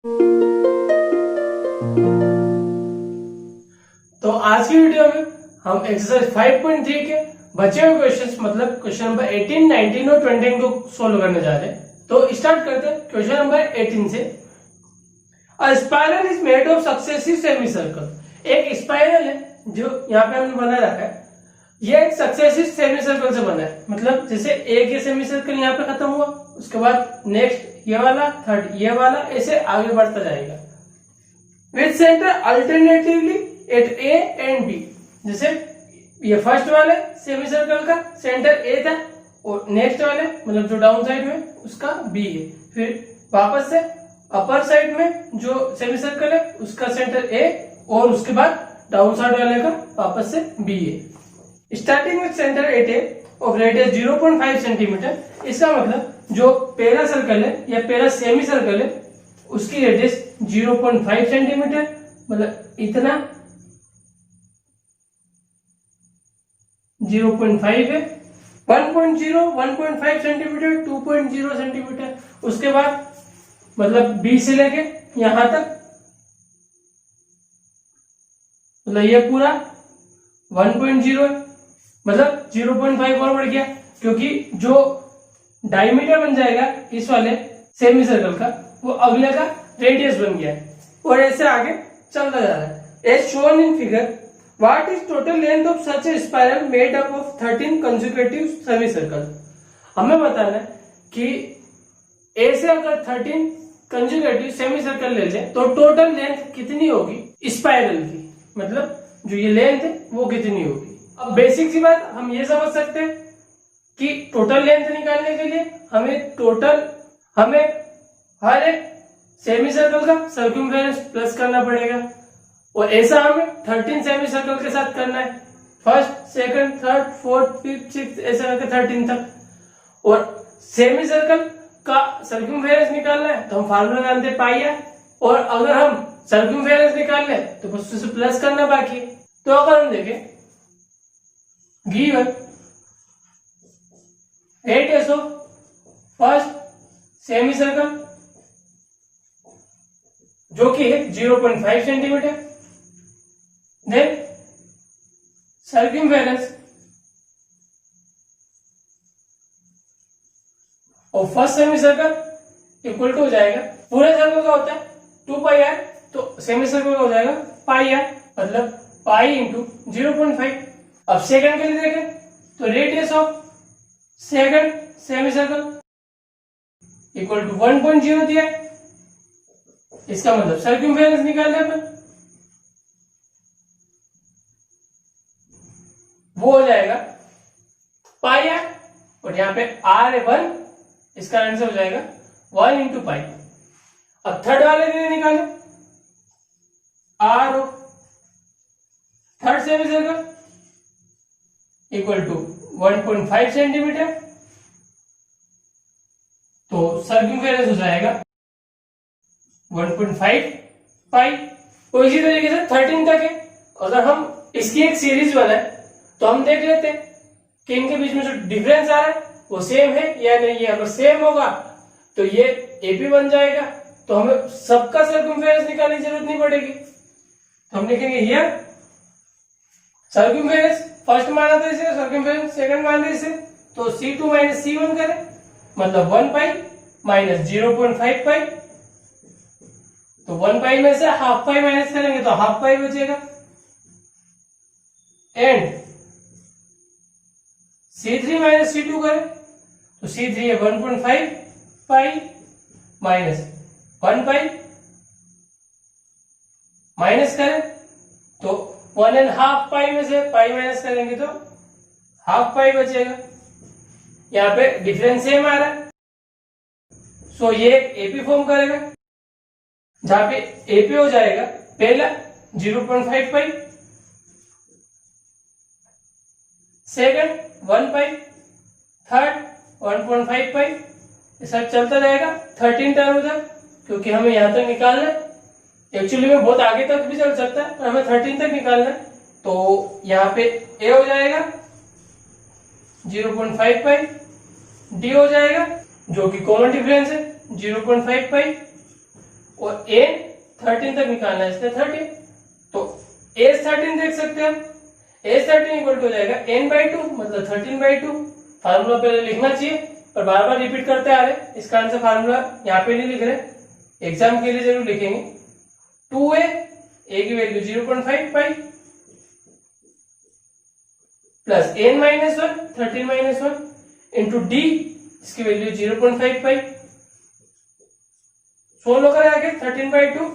तो आज की वीडियो में हम एक्सरसाइज 5.3 के बचे हुए क्वेश्चंस मतलब क्वेश्चन नंबर 18, 19 और 20 को सोल्व करने जा रहे हैं। तो स्टार्ट करते हैं क्वेश्चन नंबर 18 से। अ spiral is made of successive semi circle. एक स्पाइरल है जो यहाँ पे हमने बना रखा है, ये एक सक्सेसिव सेमी सर्कल से बना है। मतलब जैसे एक ये सेमी सर्कल यहाँ पे खत्म हुआ, उसके बाद नेक्स्ट ये वाला, थर्ड ये वाला, ऐसे आगे बढ़ता जाएगा। With centre alternatively at A and B. जैसे ये फर्स्ट वाले सेमी सर्कल का सेंटर ए था और नेक्स्ट वाले मतलब जो डाउन साइड में उसका बी है। फिर वापस से अपर साइड में जो सेमी सर्कल है उसका सेंटर ए और उसके बाद डाउन साइड वाले का वापस से बी है। Starting with centre at A of radius 0.5 centimetre. इसका मतलब जो पहला सर्कल है या पहला सेमी सर्कल है उसकी रेडियस 0.5 सेंटीमीटर, मतलब इतना 0.5 है। 1.0, 1.5 सेंटीमीटर, 2.0 सेंटीमीटर। उसके बाद मतलब बी से लेके यहां तक मतलब ये पूरा 1.0 है, मतलब 0.5 और बढ़ गया क्योंकि जो डायमीटर बन जाएगा इस वाले सेमी सर्कल का वो अगले का रेडियस बन गया है और ऐसे आगे चलता जा रहा है। As shown in figure, what is total length of such a spiral made up of 13 consecutive semicircle. हमें बताना है कि ए से अगर 13 कंसेक्यूटिव सेमी सर्कल ले लें तो टोटल लेंथ कितनी होगी स्पाइरल की, मतलब जो ये लेंथ है वो कितनी होगी। अब बेसिक सी बात हम ये समझ सकते हैं कि टोटल लेंथ निकालने के लिए हमें हर एक सेमी सर्कल का सर्कमफेरेंस प्लस करना पड़ेगा और ऐसा हमें 13 सेमी सर्कल के साथ करना है। First, second, third, fourth, fifth, sixth ऐसे करके 13 तक। और सेमी सर्कल का सर्कमफेरेंस निकालना है तो हम फार्मूला जानते हैं पाई आर, और अगर हम सर्कमफेरेंस निकाल ले तो बस उसे प्लस करना बाकी है। तो अगर हम देखें given radius of first semicircle जो कि है 0.5 centimetre, then circumference of first semicircle equal to हो जाएगा, पूरे सर्कल का होता है 2 पाई आर, तो सेमी सर्कल का हो जाएगा पाई आर, मतलब पाई इंटू 0.5। अब सेकंड के लिए देखें तो radius of second semicircle equal to 1.0 दिया है, इसका मतलब सर्कमफेरेंस निकालना है, वो हो जाएगा पाई आर और यहाँ पे आर है 1, इसका आंसर हो जाएगा 1 इंटू पाई। अब थर्ड वाले के लिए निकालो R of third semicircle equal to 1.5 centimetre, तो सर्कमफेरेंस हो जाएगा 1.5 पाई। और इसी तरीके से 13 तक है। अगर हम इसकी एक सीरीज बनाए तो हम देख लेते हैं कि इनके बीच में जो डिफरेंस आ रहा है वो सेम है या नहीं है। अगर सेम होगा तो ये एपी बन जाएगा, तो हमें सबका सर्कमफेरेंस निकालने की जरूरत नहीं पड़ेगी। तो हम लिखेंगे हियर सर्कमफेरेंस फर्स्ट माना था इसे, सर्कमफेरेंस सेकंड माना इसे, तो C2 माइनस C1 करें, मतलब 1 पाई माइनस 0.5 पाई, तो 1 पाई में से हाफ पाई माइनस करेंगे तो हाफ पाई बचेगा, एंड C3 माइनस C2 करें तो C3 है 1.5 पाई माइनस 1 पाई, माइनस करें तो 1.5 पाई में से पाई माइनस करेंगे तो हाफ पाई बचेगा। यहाँ पे डिफरेंस सेम आ रहा है, सो ये एपी फॉर्म करेगा, जहां पे एपी हो जाएगा पहला 0.5 पाई, सेकंड 1 पाई, थर्ड 1.5 पाई, ऐसा चलता जाएगा 13 टर्म तक, क्योंकि हमें यहां तक निकालना है। एक्चुअली में बहुत आगे तक भी चल सकता है पर हमें 13 तक निकालना है, तो यहाँ पे ए हो जाएगा 0.5 पाई, डी हो जाएगा जो कि कॉमन डिफरेंस है 0.5 पाई, और n 13 तक निकालना है इसलिए 13। तो एज 13 देख सकते हैं हम, एज 13 इक्वल टू हो जाएगा n/2 मतलब 13/2। फार्मूला पहले लिखना चाहिए पर बार बार रिपीट करते आ रहे, इस कारण से फार्मूला यहाँ पे नहीं लिख रहे, एग्जाम के लिए जरूर लिखेंगे। 2a, a की value 0.5 pi plus n-1 13-1 into d, इसकी वैल्यू 0.5 पाई। सोल्व कर आगे 13/2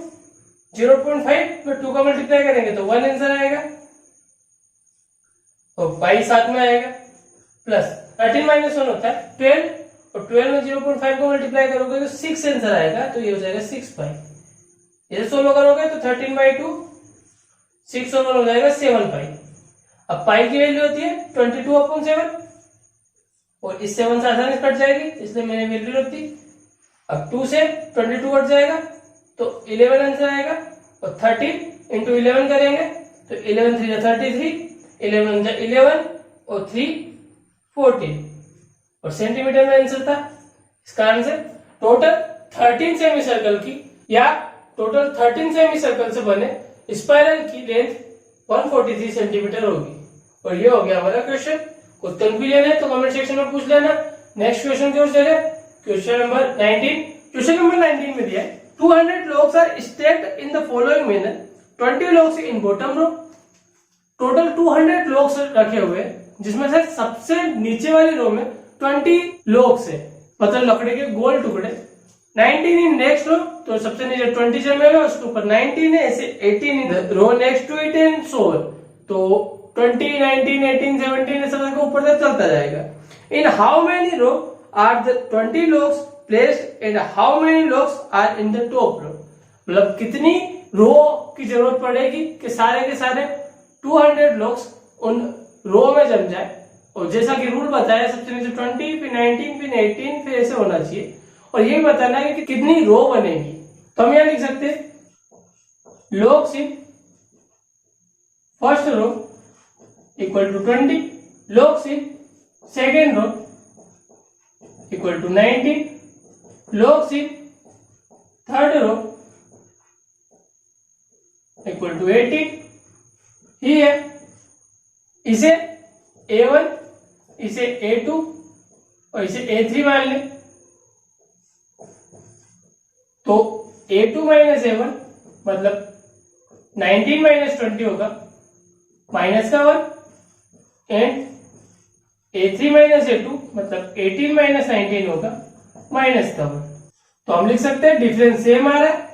0.5 में 2 का मल्टीप्लाई करेंगे तो 1 आंसर आएगा और पाई साथ में आएगा प्लस 13-1 होता है 12 और 12 में 0.5 को मल्टीप्लाई करोगे तो 6 आंसर आएगा, तो ये हो जाएगा 6 पाई। ये सोल्व करोगे तो 13/2 6 और 1 हो जाएगा 7 पाई। अब पाई की वैल्यू होती है 22/7 और इस 7 से आसानी से कट जाएगी इसलिए मैंने वैल्यू रख दी। अब 2 से 22 कट जाएगा तो 11 आंसर आएगा और 13 इंटू 11 करेंगे तो 11 3 33, 11 11 और 3 14 और सेंटीमीटर में आंसर था। इस कारण से टोटल 13 सेमी सर्कल की या टोटल 13 सेमी सर्कल से बने स्पाइरल की लेंथ 143 सेंटीमीटर होगी। और ये हो गया हमारा क्वेश्चन। कोई कंफ्यूजन है तो कमेंट सेक्शन में पूछ लेना। नेक्स्ट क्वेश्चन की ओर चले, क्वेश्चन नंबर 19। क्वेश्चन नंबर 19 में दिया है 200 logs are stacked in the following manner, 20 logs in bottom row। Total 200 logs रखे हुए जिसमें से सबसे नीचे वाली रो में 20 logs है, मतलब लकड़ी के गोल टुकड़े। 19 इन नेक्स्ट रो, तो सबसे नीचे 20 जमे हुए उसके ऊपर 19 है, ऐसे 18 in row next to it and so on. तो 20, 19, 18, 17 ऐसा करके ऊपर तक चलता जाएगा। In how many row are the 20 logs placed and how many logs are in the top row। मतलब कितनी रो की जरूरत पड़ेगी कि सारे के सारे 200 logs उन रो में जम जाए। और जैसा कि रूल बताया सबसे नीचे 20 फिर 19 फिर 18 फिर ऐसे होना चाहिए और यही बताना है कि कितनी रो बनेगी। तो हम यहां लिख सकते हैं logs in first row equal to 20, logs in second row equal to 19, logs in third row equal to 18। ही है इसे A1, इसे A2 और इसे A3 मान लें तो A2 माइनस A1 मतलब 19 माइनस 20 होगा माइनस का 1 एंड A3 माइनस A2 मतलब 18 माइनस 19 होगा माइनस का 1। तो हम लिख सकते हैं डिफरेंस सेम आ रहा है।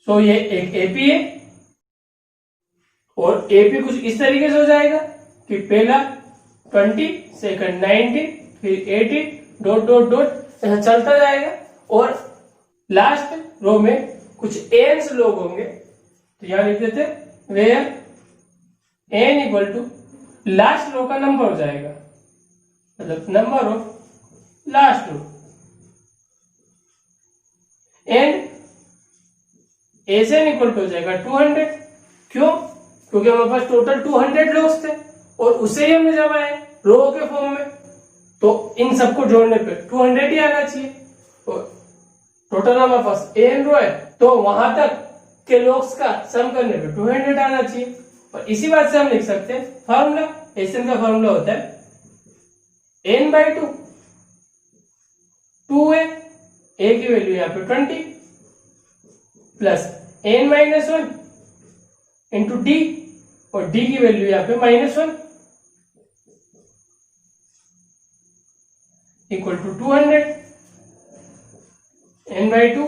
सो ये एक एपी है और एपी कुछ इस तरीके से हो जाएगा कि पहला 20, सेकंड 19, फिर 18 डॉट डॉट डॉट ऐसा चलता जाएगा और लास्ट रो में कुछ एन्स लोग होंगे। तो यहां लिख देते where N equal to last row का नंबर हो जाएगा, मतलब number of last row and SN equal to हो जाएगा 200। क्यों? क्योंकि हमारे पास टोटल 200 लोग थे और उसे ही हमने जमा है रो के फॉर्म में, तो इन सबको जोड़ने पे 200 ही आना चाहिए। तो टोटल हमारे पास एन रो है तो वहां तक के लोग्स का सम करने पे 200 आना चाहिए। और इसी बात से हम लिख सकते हैं फॉर्मूला, एसएन का फॉर्मूला होता है n/2, 2 है, a की वैल्यू यहाँ पे 20 प्लस n-1 इंटू डी और d की वैल्यू यहाँ पे -1 equal to 200। n/2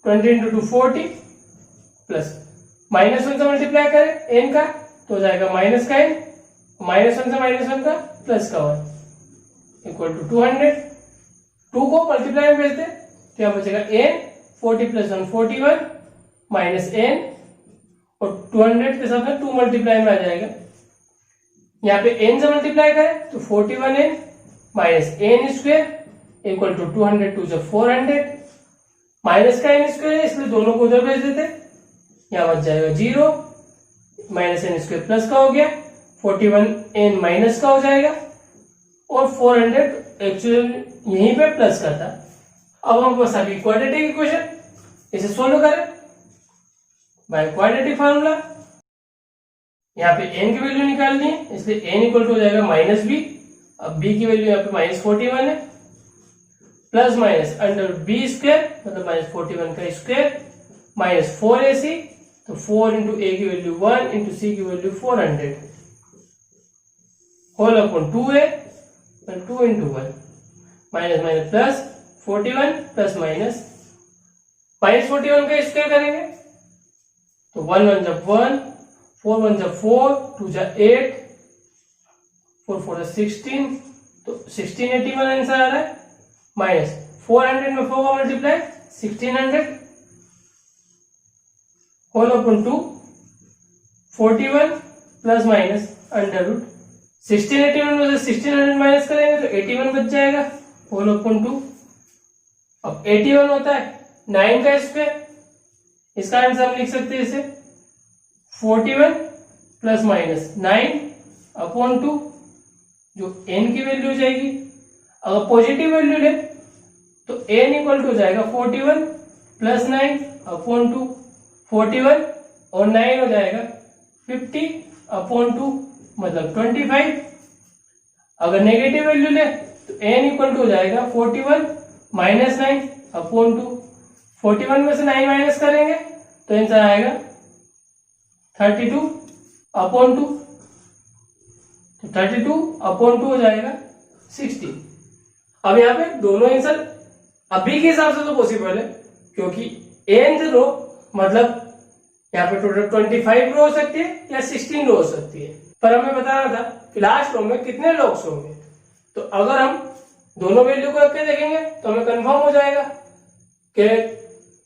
20 into 2 40 plus -1 से मल्टीप्लाई करें n का तो हो जाएगा माइनस का n, -1 से -1 का प्लस का 1 इक्वल टू 200। 2 को मल्टीप्लाई में भेजते तो यहाँ बचेगा n, 40 प्लस 1 41 माइनस n और 200 के साथ में 2 मल्टीप्लाई में आ जाएगा। यहाँ पे n से मल्टीप्लाई करें तो 41n minus n square equal to 200 से 400 माइनस का n स्क्वायर है इसलिए दोनों को उधर भेज देते, यहाँ बच जाएगा 0 माइनस n स्क्वायर प्लस का हो गया, 41n माइनस का हो जाएगा और 400 एक्चुअली यहीं पे प्लस का था। अब हम बस अभी क्वाड्रेटिक इक्वेशन इसे सोल्व करें बाय क्वाड्रेटिक फार्मूला। यहाँ पे n की वैल्यू निकालनी है, इसलिए n इक्वल टू हो जाएगा माइनस बी। अब b की वैल्यू यहाँ पे -41 है, plus minus under B square मतलब -41 का स्क्वायर माइनस 4ac, तो 4 इंटू ए की वैल्यू 1 इंटू सी की value 400 whole upon 2a 2 into 1 minus minus plus 41 plus minus 41 का स्क्वायर करेंगे तो 1 1 जब 1, 4 1 जब 4, 2 जब 8, 4 4 जब 16, तो 1681 आंसर आ रहा है। माइनस 400 में 4 का multiply 1600 whole upon 2 41 plus minus under root 1681 में से 1600 माइनस करेंगे तो 81 बच जाएगा होल अपॉन 2। अब 81 होता है 9 का स्क्वायर, इसका आंसर हम लिख सकते हैं इसे 41 प्लस माइनस 9 अपॉन 2, जो n की वैल्यू हो जाएगी। अगर पॉजिटिव वैल्यू ले तो n इक्वल टू हो जाएगा 41 प्लस 9 अपॉन 2, 41 और 9 हो जाएगा 50 अपॉन 2 मतलब 25। अगर नेगेटिव वैल्यू ले तो n इक्वल टू हो जाएगा 41 माइनस 9 अपॉन 2, 41 में से 9 माइनस करेंगे तो आंसर आएगा 32 अपॉन 2, तो 32 अपॉन 2 हो जाएगा 60। अब यहाँ पे दोनों आंसर अभी के हिसाब से तो पॉसिबल है, क्योंकि nth रो मतलब यहाँ पे टोटल 25 रो हो सकती है या 16 रो हो सकती है, पर हमें बताना था कि लास्ट रो में कितने लॉग्स होंगे। तो अगर हम दोनों वैल्यू को रख के देखेंगे तो हमें कंफर्म हो जाएगा कि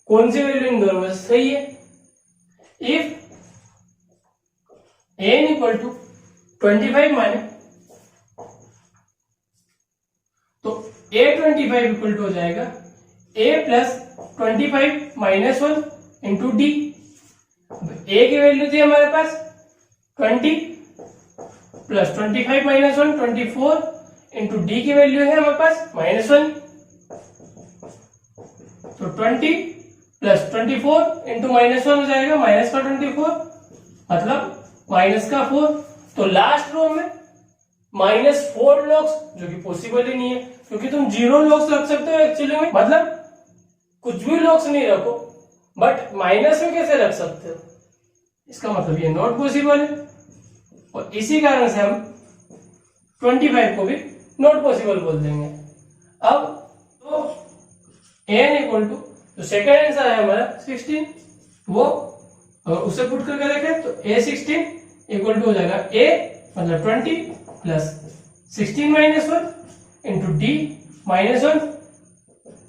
कौन सी वैल्यू इन दोनों में सही है। इफ n इक्वल टू 25 माने तो a25 इक्वल टू हो जाएगा a plus 25 minus 1 into D. a की वैल्यू थी हमारे पास 20 प्लस 25 माइनस 1 24 इंटू डी की वैल्यू है हमारे पास -1, तो 20 प्लस 24 इंटू -1 हो जाएगा माइनस का 24 मतलब माइनस का 4। तो लास्ट रो में -4 लॉग्स, जो कि पॉसिबल ही नहीं है, क्योंकि तुम 0 लॉग्स रख सकते हो एक्चुअली में, मतलब कुछ भी लॉग्स नहीं रखो, बट माइनस में कैसे रख सकते हो, इसका मतलब ये नॉट पॉसिबल है। और इसी कारण से हम 25 को भी नॉट पॉसिबल बोल देंगे। अब तो n इक्वल टू जो सेकेंड आंसर है हमारा 16, वो अगर उसे पुट करके देखें तो a16 इक्वल टू हो जाएगा a मतलब 20 प्लस 16 माइनस 1 इंटू डी -1,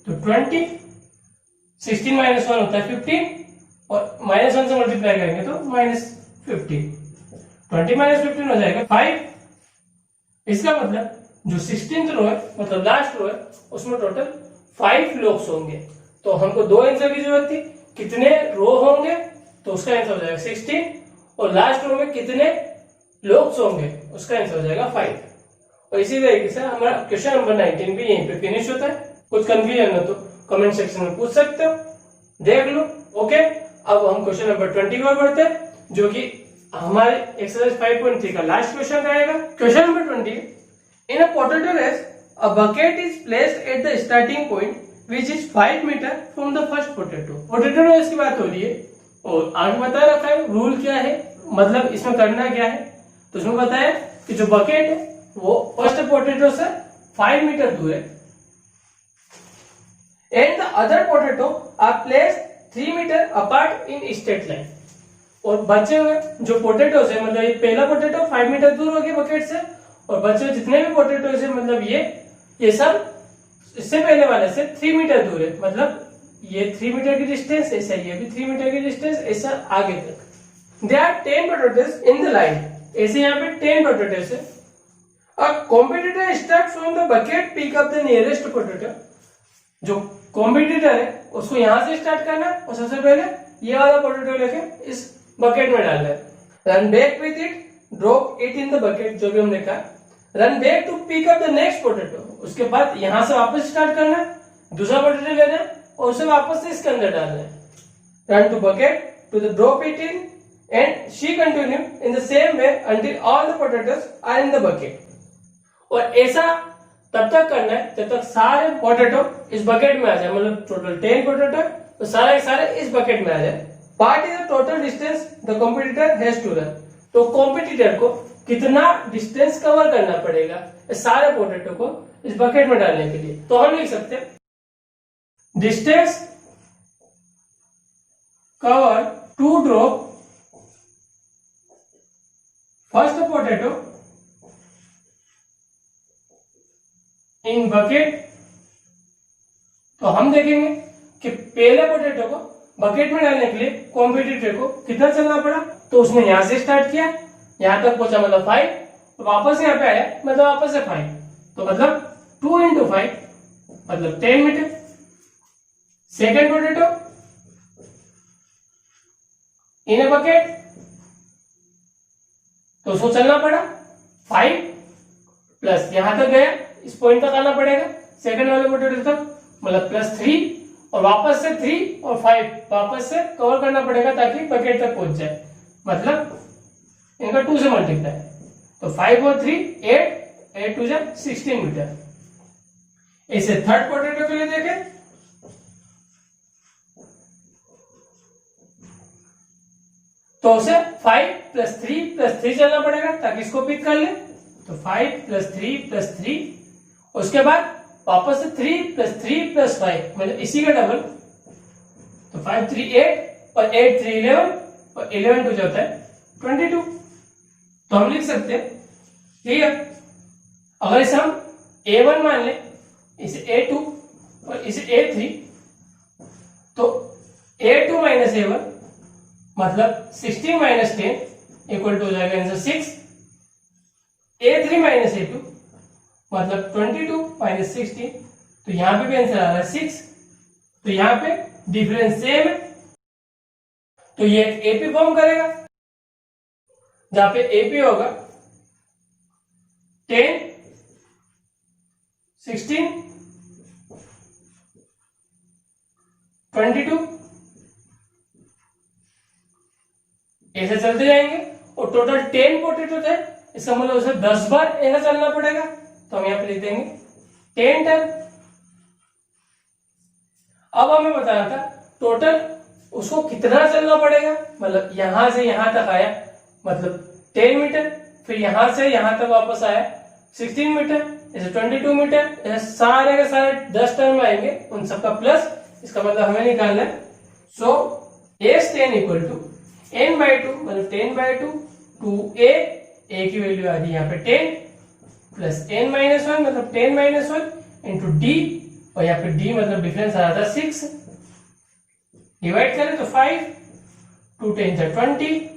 तो 20 16 माइनस 1 होता है 15 और -1 से मल्टीप्लाई करेंगे तो -15, 20 माइनस 15 हो जाएगा 5। इसका मतलब जो 16th रो है मतलब लास्ट रो है उसमें टोटल 5 लॉग्स होंगे। तो हमको दो आंसर की जरूरत थी, कितने रो होंगे तो उसका आंसर हो जाएगा 16, और लास्ट रो में कितने लॉग्स होंगे उसका आंसर हो जाएगा 5। और इसी तरीके से हमारा क्वेश्चन नंबर 19 भी यहीं पे फिनिश होता है। कुछ कंफ्यूजन हो तो कमेंट सेक्शन में पूछ सकते हो, देख लो। ओके, अब हम क्वेश्चन नंबर 20 की ओर बढ़ते हैं, जो कि हमारे एक्सरसाइज 5.3 का लास्ट क्वेश्चन रहेगा। Question number 20, in a potato race a bucket is placed at the starting point which is 5 metre from the first potato. Potato race की बात हो रही है और आगे बता रखा है रूल क्या है, मतलब इसमें करना क्या है। तो इसमें बताया कि जो बकेट है वो फर्स्ट पोटैटो से 5 मीटर दूर है, and the other potato are placed 3 metre apart in straight line. और बचे हुए जो पोटैटोस है, मतलब ये पहला पोटैटो 5 मीटर दूर हो गया बकेट से, और बचे हुए जितने भी पोटैटोस है मतलब ये सब इससे पहले वाले से 3 मीटर दूर है, मतलब ये 3 मीटर की डिस्टेंस, ऐसा ये भी 3 मीटर की डिस्टेंस, ऐसा आगे तक। There are 10 potatoes in the line, ऐसे यहाँ पे 10 potatoes है। A competitor starts from the bucket, pick up the nearest potato। जो कॉम्पिटिटर है उसको यहाँ से स्टार्ट करना है और सबसे पहले ये वाला पोटैटो लेके इस बकेट में डालना है। Run back with it, drop it in the bucket, जो भी हमने कहा। Run back to pick up the next potato. उसके बाद यहां से वापस स्टार्ट करना है, दूसरा पोटैटो लेना है और उसे वापस से इसके अंदर डालना है। Run to bucket to the drop it in and she continue in the same way until all the potatoes are in the bucket. और ऐसा तब तक करना है जब तक सारे पोटैटो इस बकेट में आ जाए, मतलब टोटल 10 पोटैटो तो सारे सारे इस बकेट में आ जाए। What is the total distance the competitor has to run. तो कॉम्पिटिटर को कितना डिस्टेंस कवर करना पड़ेगा इस सारे पोटैटो को इस बकेट में डालने के लिए। तो हम लिख सकते हैं distance cover to drop first potato in bucket. तो हम देखेंगे कि पहले पोटैटो को बकेट में डालने के लिए कॉम्पिटिटर को कितना चलना पड़ा। तो उसने यहां से स्टार्ट किया, यहां तक पहुंचा मतलब 5, तो वापस यहाँ पे आया मतलब वापस से 5, तो मतलब 2 into 5 मतलब 10 मीटर। Second potato in a bucket, तो उसको चलना पड़ा 5 प्लस यहां तक गया, इस पॉइंट तक आना पड़ेगा सेकंड वाले पोटैटो तक, मतलब +3 और वापस से 3 और 5 वापस से कवर करना पड़ेगा ताकि बकेट तक पहुंच जाए, मतलब इनका 2 से मल्टीप्लाई। तो 5 और 3 8 2 16 मीटर। इसे थर्ड पोटैटो के लिए देखें, तो उसे 5 + 3 + 3 चलना पड़ेगा ताकि इसको पिक कर ले। तो 5 + 3 + 3, उसके बाद वापस से 3 + 3 + 5 मतलब इसी का डबल। तो 5 3 8 और 8 3 11 और 11 2 होता है 22। तो हम लिख सकते हैं क्लियर। अगर इसे हम A1 मान ले, इसे A2 और इसे A3, तो A2 - A1 मतलब 16 - 10 इक्वल टू हो जाएगा आंसर 6। A3 - A2 मतलब 22 - 16, तो यहां पे भी आंसर आ रहा है 6। तो यहां पे डिफरेंस सेम है, तो ये एक एपी फॉर्म करेगा जहां पे एपी होगा 10 16 22, ऐसे चलते जाएंगे और टोटल 10 पोटैटो थे, इसका मतलब उसे 10 बार ऐसा चलना पड़ेगा। तो हम यहां पे लिख देंगे 10 टर्न। अब हमें बताना था टोटल उसको कितना चलना पड़ेगा, मतलब यहां से यहां तक आया मतलब 10 मीटर, फिर यहां से यहां तक वापस आया 16 मीटर, ऐसे 22 मीटर, ऐसे सारे के सारे 10 टर्न में आएंगे, उन सबका प्लस, इसका मतलब हमें निकालना है। सो S10 इक्वल टू n/2 मतलब 10/2 टू a की वैल्यू आ रही है यहाँ पे 10 प्लस n-1 मतलब 10-1 इंटू d, और यहाँ पे d मतलब डिफरेंस आ रहा था 6, डिवाइड करें तो 5 2 10 20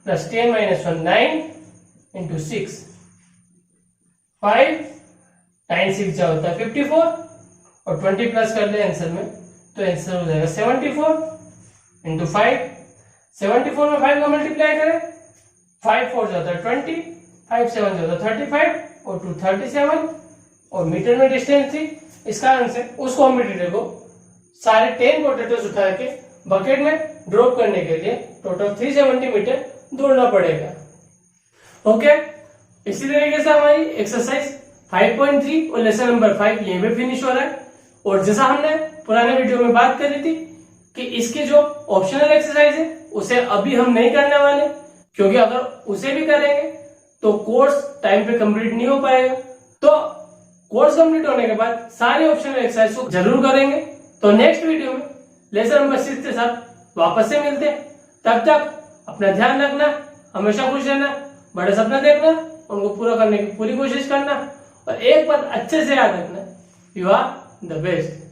प्लस 10-1 9 इंटू 6 5 9 6 जा होता है 54 और 20 प्लस कर ले आंसर में, तो आंसर हो जाएगा 74 इंटू 5। 74 में 5 का मल्टीप्लाई करें, 5 4 जाता है 20, 5 7 जाता है 35 और 2 37, और मीटर में डिस्टेंस थी, इस कारण से उस कॉम्पिटिटर को सारे 10 पोटैटोस उठा के बकेट में ड्रॉप करने के लिए टोटल 370 मीटर दौड़ना पड़ेगा। ओके, इसी तरीके से हमारी एक्सरसाइज 5.3 और लेसन नंबर 5 यहीं पे फिनिश हो रहा है। और जैसा हमने पुराने वीडियो में बात करी थी कि इसकी जो ऑप्शनल एक्सरसाइज है उसे अभी हम नहीं करने वाले, क्योंकि अगर उसे भी करेंगे तो कोर्स टाइम पे कंप्लीट नहीं हो पाएगा। तो कोर्स कंप्लीट होने के बाद सारी ऑप्शनल एक्सरसाइज को जरूर करेंगे। तो नेक्स्ट वीडियो में लेसन नंबर 6 के साथ वापस से मिलते हैं। तब तक अपना ध्यान रखना, हमेशा खुश रहना, बड़े सपना देखना, उनको पूरा करने की पूरी कोशिश करना, और एक बात अच्छे से याद रखना, यू आर द बेस्ट।